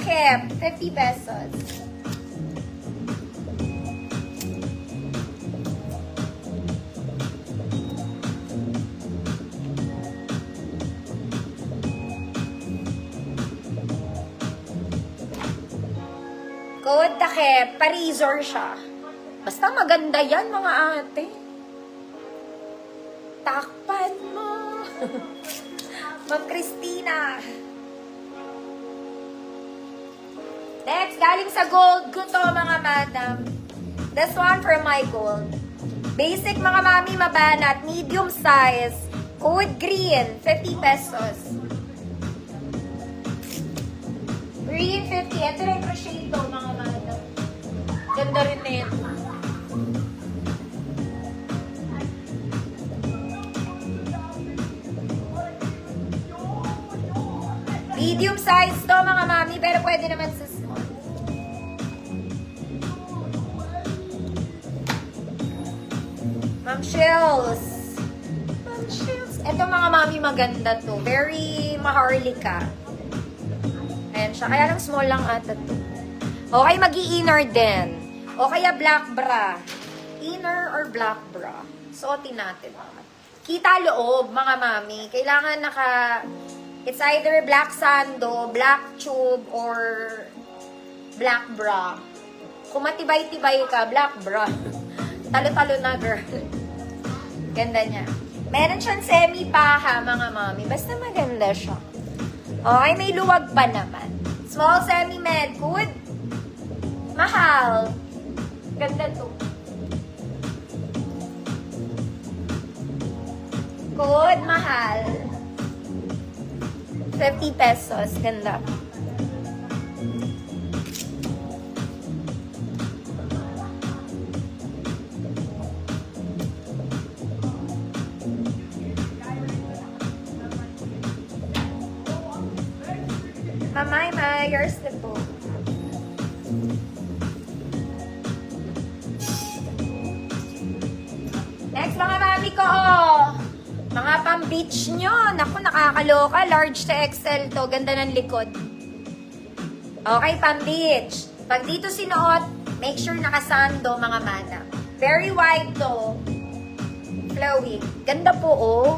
takip, 50 pesos. Code takip, parizor siya. Basta maganda yan, mga ate. Takpan mo. Ma'am Christina. Next, galing sa gold ko to, mga madam. This one for my gold. Basic, mga mami, mabanat. Medium size. Code green, 50 pesos. Green, 50. Ito rin crochet to, mga madam. Ganda rin na ito. Medium size to, mga mami, pero pwede naman sa small. Ma'am Shills. Ma'am Shills. Ito, mga mami, maganda to. Very maharlika. Ayan siya. Kaya lang small lang ata to. Okay, mag-i-inner din. O kaya black bra. Inner or black bra. Suotin natin, mga. Kita loob, mga mami. Kailangan it's either black sando, black tube, or black bra. Kung matibay-tibay ka, black bra. Talo-talo na, girl. Ganda niya. Meron siyang semi-paha, mga mami. Basta maganda siya. Okay, may luwag pa naman. Small semi-med. Good. Mahal. Ganda to. Good, mahal. 50 pesos. Ganda. Mamay, yours na po. Next, mga mami ko, mga pang-beach nyo. Naku, nakakaloka. Large to XL to. Ganda ng likod. Okay, pang-beach. Pag dito sinuot, make sure nakasando, mga mana. Very wide to. Flowy. Ganda po, oh.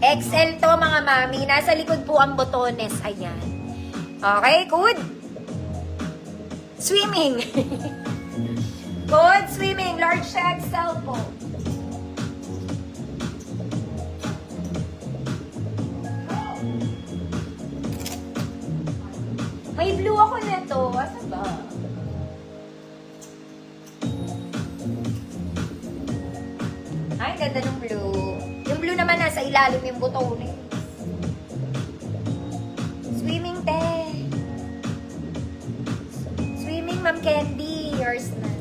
XL to, mga mami. Nasa likod po ang botones. Ayan. Okay, good. Swimming. Good, swimming. Large to XL po. May blue ako nito. Asa ba? Ay, ganda ng blue. Yung blue naman nasa ilalim yung butones. Swimming, te. Swimming, Ma'am Candy. Yours na.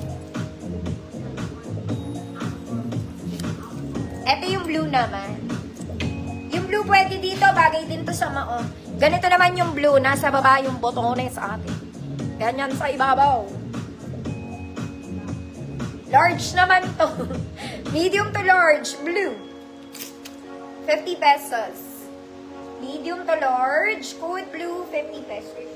Ito yung blue naman. Yung blue pwede dito. Bagay din to sa mao. Ganito naman yung blue. Nasa baba yung botones sa atin. Ganyan sa ibabaw. Large naman to. Medium to large. Blue. 50 pesos. Medium to large. Code blue, 50 pesos.